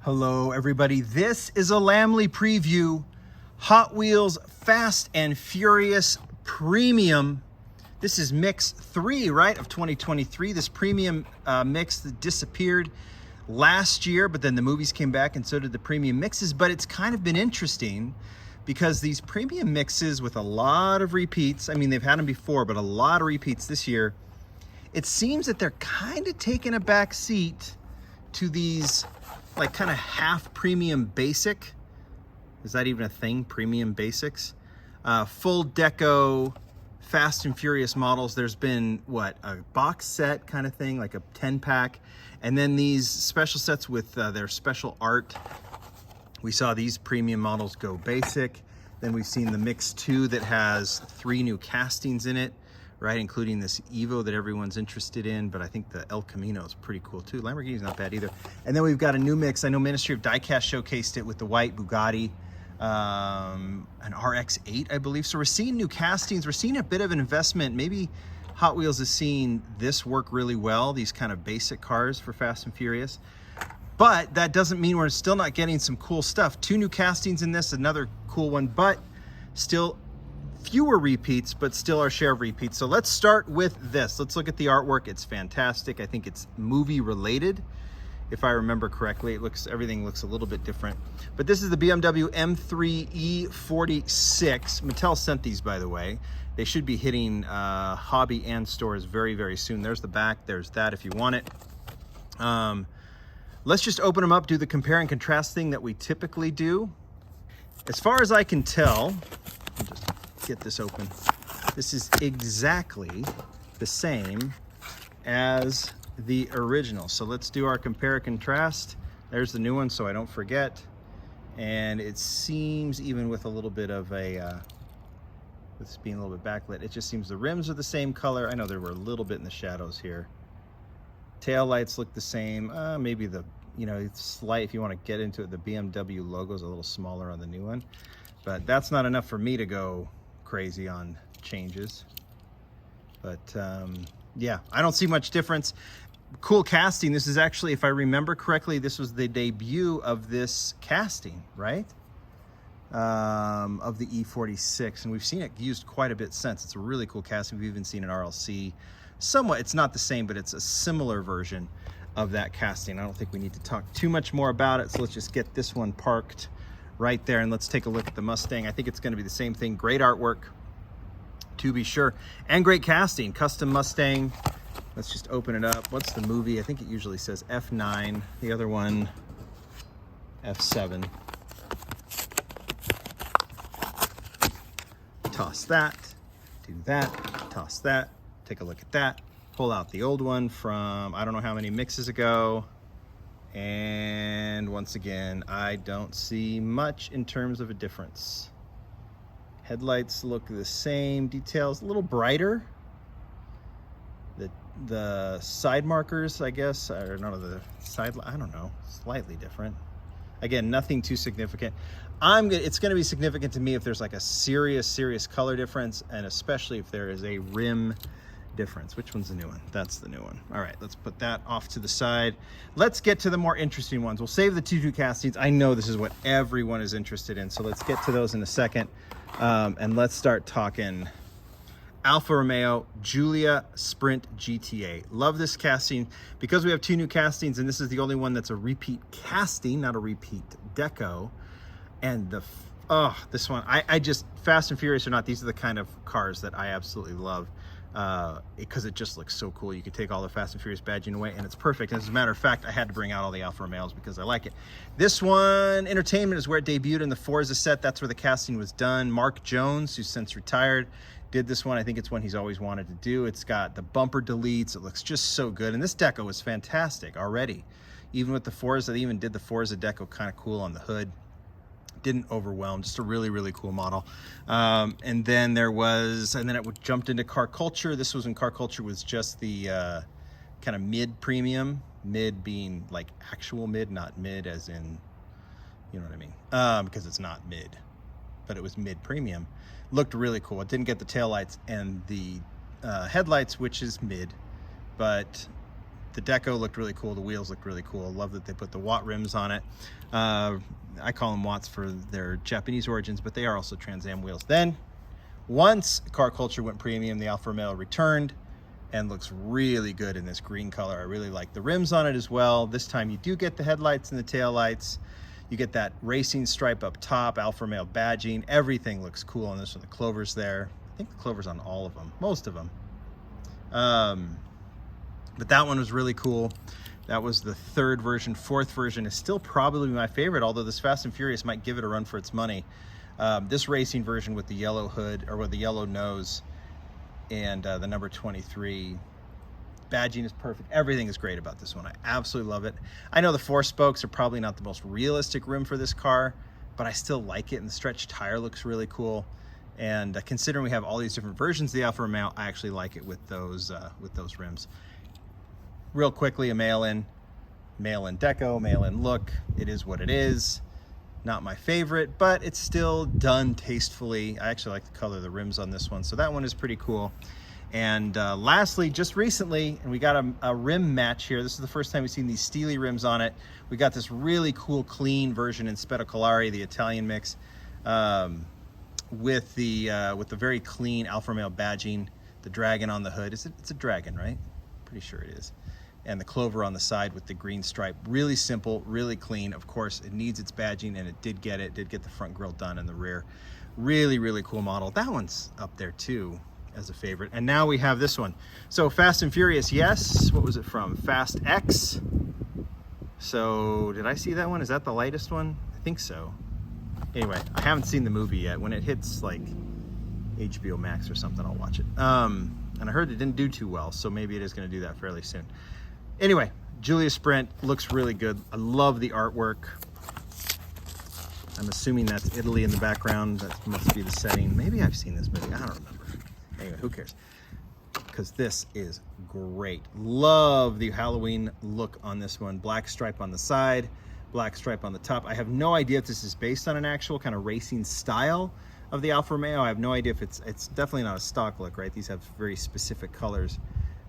Hello everybody, this is a Lamley preview. Hot Wheels Fast and Furious Premium. This is mix 3, right, of 2023. This premium mix that disappeared last year, but then the movies came back and so did the premium mixes. But it's kind of been interesting because these premium mixes with a lot of repeats, I mean, they've had them before, but a lot of repeats this year, it seems that they're kind of taking a back seat to these like kind of half premium basic. Is that even a thing? Premium basics? Full deco Fast and Furious models. There's been what, a box set kind of thing, like a 10-pack, and then these special sets with their special art. We saw these premium models go basic. Then we've seen the Mix 2 that has 3 new castings in it, right, including this Evo that everyone's interested in, but I think the El Camino is pretty cool too. Lamborghini's not bad either. And then we've got a new mix. I know Ministry of Diecast showcased it with the white Bugatti, an RX-8, I believe. So we're seeing new castings. We're seeing a bit of an investment. Maybe Hot Wheels is seeing this work really well, these kind of basic cars for Fast and Furious. But that doesn't mean we're still not getting some cool stuff. 2 new castings in this, another cool one, but still fewer repeats, but still our share of repeats. So let's start with this. Let's look at the artwork. It's fantastic. I think it's movie related, if I remember correctly. Everything looks a little bit different. But this is the BMW M3 E46. Mattel sent these, by the way. They should be hitting hobby and stores very, very soon. There's the back. There's that if you want it. Let's just open them up, do the compare and contrast thing that we typically do. As far as I can tell, I'll just get this open. This is exactly the same as the original. So let's do our compare and contrast. There's the new one so I don't forget. And it seems, even with a little bit of a, with this being a little bit backlit, it just seems the rims are the same color. I know there were a little bit in the shadows here. Tail lights look the same. Maybe the, slight, if you want to get into it, the BMW logo is a little smaller on the new one. But that's not enough for me to go crazy on changes. But yeah, I don't see much difference. Cool casting. This is actually, if I remember correctly, this was the debut of this casting, right? Of the E46, and we've seen it used quite a bit since. It's a really cool casting. We've even seen an RLC. Somewhat, it's not the same, but it's a similar version of that casting. I don't think we need to talk too much more about it, so let's just get this one parked right there and let's take a look at the Mustang. I think it's going to be the same thing. Great artwork, to be sure, and great casting. Custom Mustang. Let's just open it up. What's the movie? I think it usually says F9. The other one, F7. Toss that, do that, toss that, take a look at that. Pull out the old one from I don't know how many mixes ago. And once again, I don't see much in terms of a difference. Headlights look the same. Details a little brighter. The side markers, I guess, or no, the side, I don't know, slightly different. Again, nothing too significant. It's going to be significant to me if there's like a serious color difference, and especially if there is a rim difference. Which one's the new one? That's the new one. All right, let's put that off to the side. Let's get to the more interesting ones. We'll save the 2 castings. I know this is what everyone is interested in, so let's get to those in a second. And let's start talking Alfa Romeo Giulia Sprint GTA. Love this casting because we have 2 new castings, and this is the only one that's a repeat casting, not a repeat deco. And this one, I just, Fast and Furious or not, these are the kind of cars that I absolutely love. Because it just looks so cool. You could take all the Fast and Furious badging away and it's perfect. And as a matter of fact, I had to bring out all the Alfa Romeos because I like it. This one, Entertainment, is where it debuted in the Forza set. That's where the casting was done. Mark Jones, who's since retired, did this one. I think it's one he's always wanted to do. It's got the bumper deletes. It looks just so good. And this deco is fantastic already. Even with the Forza, they even did the Forza deco kind of cool on the hood. Didn't overwhelm, just a really cool model. And then it jumped into Car Culture. This was when Car Culture was just the kind of mid premium, mid being like actual mid, not mid as in, you know what I mean? Because it's not mid, but it was mid premium. Looked really cool. It didn't get the taillights and the headlights, which is mid, but the deco looked really cool. The wheels looked really cool. Love that they put the Watt rims on it. I call them Watts for their Japanese origins, but they are also Trans Am wheels. Then, once car culture went premium, the Alfa Romeo returned and looks really good in this green color. I really like the rims on it as well. This time you do get the headlights and the taillights. You get that racing stripe up top, Alfa Romeo badging. Everything looks cool on this one. The clover's there. I think the clover's on all of them, most of them. But that one was really cool. That was the third version. Fourth version is still probably my favorite, although this Fast and Furious might give it a run for its money. This racing version with the yellow hood, or with the yellow nose, and the number 23 badging is perfect. Everything is great about this one. I absolutely love it. I know the 4 spokes are probably not the most realistic rim for this car, but I still like it, and the stretched tire looks really cool. And considering we have all these different versions of the Alfa Romeo, I actually like it with those rims. Real quickly, a mail-in deco, mail-in look. It is what it is. Not my favorite, but it's still done tastefully. I actually like the color of the rims on this one, so that one is pretty cool. And lastly, just recently, and we got a rim match here. This is the first time we've seen these steely rims on it. We got this really cool, clean version in Spettacolare, the Italian mix, with the very clean Alfa Romeo badging, the dragon on the hood. It's a dragon, right? Pretty sure it is. And the clover on the side with the green stripe. Really simple, really clean. Of course, it needs its badging, and it did get it. Did get the front grille done in the rear. Really, really cool model. That one's up there too as a favorite. And now we have this one. So Fast and Furious, yes. What was it from? Fast X. So did I see that one? Is that the lightest one? I think so. Anyway, I haven't seen the movie yet. When it hits like HBO Max or something, I'll watch it. And I heard it didn't do too well, so maybe it is going to do that fairly soon. Anyway, Giulia Sprint looks really good. I love the artwork. I'm assuming that's Italy in the background. That must be the setting. Maybe I've seen this movie. I don't remember. Anyway, who cares? Because this is great. Love the Halloween look on this one. Black stripe on the side, black stripe on the top. I have no idea if this is based on an actual kind of racing style of the Alfa Romeo. I have no idea if it's definitely not a stock look, right? These have very specific colors.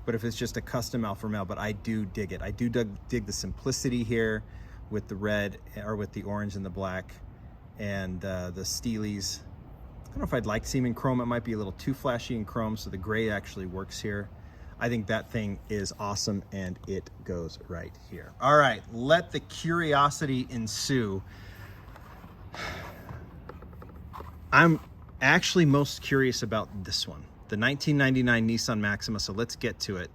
But if it's just a custom Alfa Romeo, but I do dig it. I do dig the simplicity here with the red, or with the orange and the black, and the steelies. I don't know if I'd like to see them in chrome. It might be a little too flashy in chrome, so the gray actually works here. I think that thing is awesome, and it goes right here. All right, let the curiosity ensue. I'm actually most curious about this one. The 1999 Nissan Maxima, so let's get to it.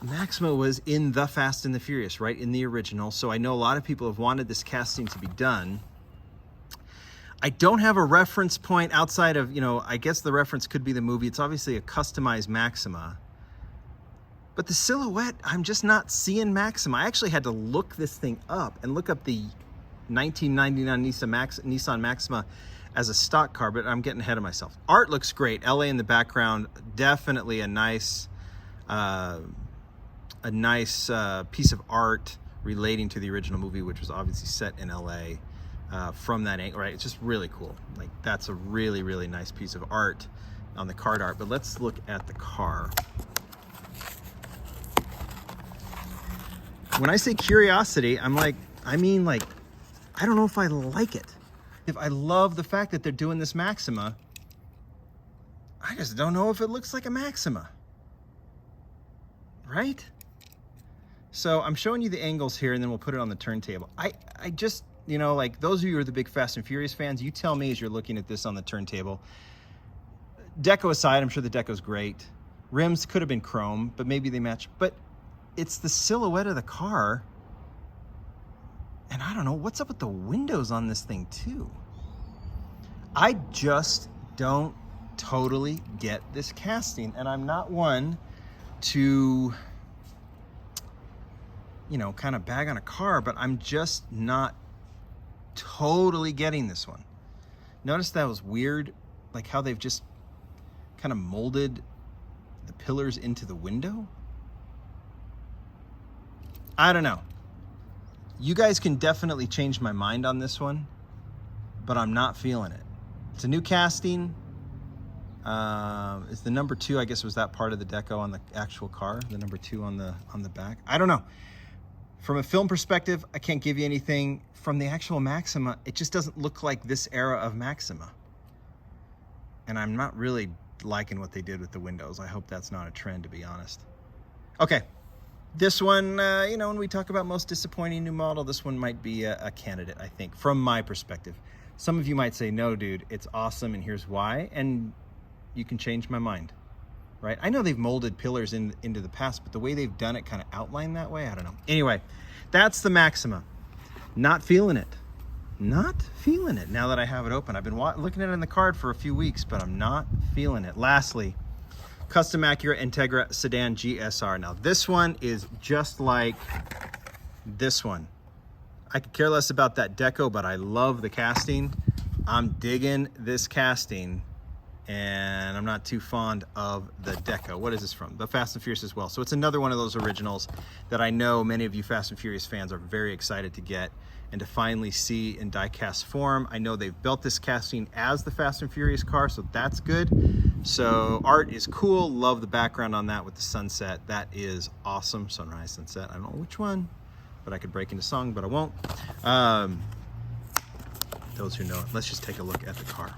Maxima was in The Fast and the Furious, right? In the original, so I know a lot of people have wanted this casting to be done. I don't have a reference point outside of, I guess the reference could be the movie. It's obviously a customized Maxima. But the silhouette, I'm just not seeing Maxima. I actually had to look this thing up and look up the 1999 Nissan Maxima as a stock car, but I'm getting ahead of myself. Art looks great. LA in the background, definitely a nice piece of art relating to the original movie, which was obviously set in LA from that angle, right? It's just really cool. Like, that's a really, really nice piece of art on the card art. But let's look at the car. When I say curiosity, I don't know if I like it. If I love the fact that they're doing this Maxima, I just don't know if it looks like a Maxima, right? So I'm showing you the angles here, and then we'll put it on the turntable. I just, like those of you who are the big Fast and Furious fans, you tell me as you're looking at this on the turntable. Deco aside, I'm sure the deco's great. Rims could have been chrome, but maybe they match. But it's the silhouette of the car. And I don't know, what's up with the windows on this thing too? I just don't totally get this casting, and I'm not one to, kind of bag on a car, but I'm just not totally getting this one. Notice that was weird, like how they've just kind of molded the pillars into the window. I don't know. You guys can definitely change my mind on this one, but I'm not feeling it. It's a new casting. Is the number 2, I guess, was that part of the deco on the actual car? The number 2 on the back? I don't know. From a film perspective, I can't give you anything. From the actual Maxima, it just doesn't look like this era of Maxima. And I'm not really liking what they did with the windows. I hope that's not a trend, to be honest. Okay, this one, you know, when we talk about most disappointing new model, this one might be a candidate, I think, from my perspective. Some of you might say, no, dude, it's awesome, and here's why, and you can change my mind, right? I know they've molded pillars into the past, but the way they've done it kind of outlined that way, I don't know. Anyway, that's the Maxima. Not feeling it. Not feeling it now that I have it open. I've been looking at it in the card for a few weeks, but I'm not feeling it. Lastly, Custom Acura Integra Sedan GSR. Now this one is just like this one. I could care less about that deco, but I love the casting. I'm digging this casting, and I'm not too fond of the deco. What is this from? The Fast and Furious as well. So it's another one of those originals that I know many of you Fast and Furious fans are very excited to get and to finally see in die-cast form. I know they've built this casting as the Fast and Furious car, so that's good. So art is cool. Love the background on that with the sunset. That is awesome. Sunrise, sunset. I don't know which one, but I could break into song, but I won't. Those who know it, let's just take a look at the car.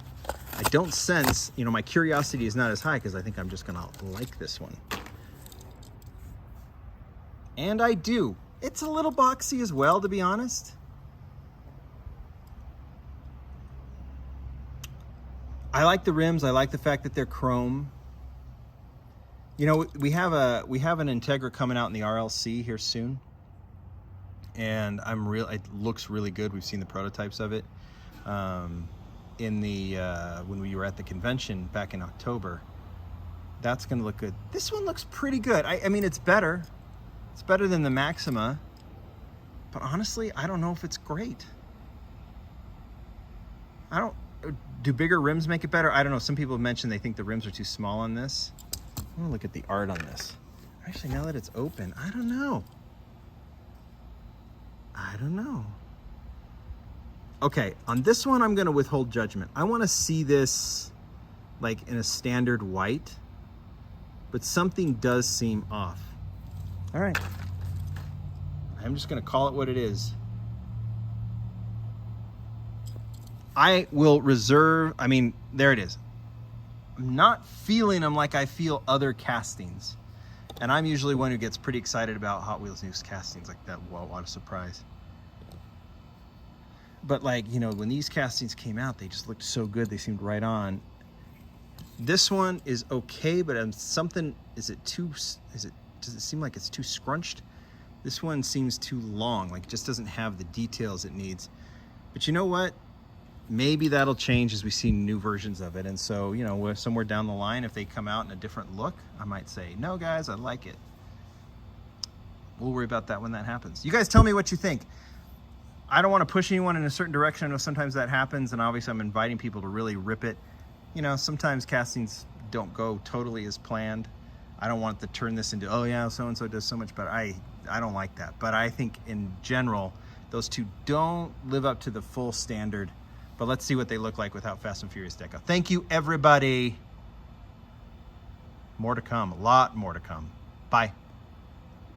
I don't sense, you know, my curiosity is not as high because I think I'm just gonna like this one. And I do. It's a little boxy as well, to be honest. I like the rims. I like the fact that they're chrome. You know, we have an Integra coming out in the RLC here soon, and it looks really good. We've seen the prototypes of it in the when we were at the convention back in October. That's going to look good. This one looks pretty good. I mean, it's better. It's better than the Maxima, but honestly, I don't know if it's great. Do bigger rims make it better? I don't know. Some people have mentioned they think the rims are too small on this. I'm gonna look at the art on this. Actually, now that it's open, I don't know. I don't know. Okay, on this one, I'm gonna withhold judgment. I wanna see this like in a standard white, but something does seem off. All right, I'm just gonna call it what it is. I will reserve, I mean, there it is. I'm not feeling them like I feel other castings. And I'm usually one who gets pretty excited about Hot Wheels new castings like that. Whoa, what a surprise. But like, you know, when these castings came out, they just looked so good. They seemed right on. This one is okay, but something, does it seem like it's too scrunched? This one seems too long, like it just doesn't have the details it needs. But you know what? Maybe that'll change as we see new versions of it. And so, you know, somewhere down the line, if they come out in a different look, I might say, no, guys, I like it. We'll worry about that when that happens. You guys tell me what you think. I don't want to push anyone in a certain direction. I know sometimes that happens, and obviously I'm inviting people to really rip it. You know, sometimes castings don't go totally as planned. I don't want to turn this into, oh yeah, so-and-so does so much better. I don't like that. But I think in general, those two don't live up to the full standard. But let's see what they look like without Fast and Furious deco. Thank you, everybody. More to come, a lot more to come. Bye.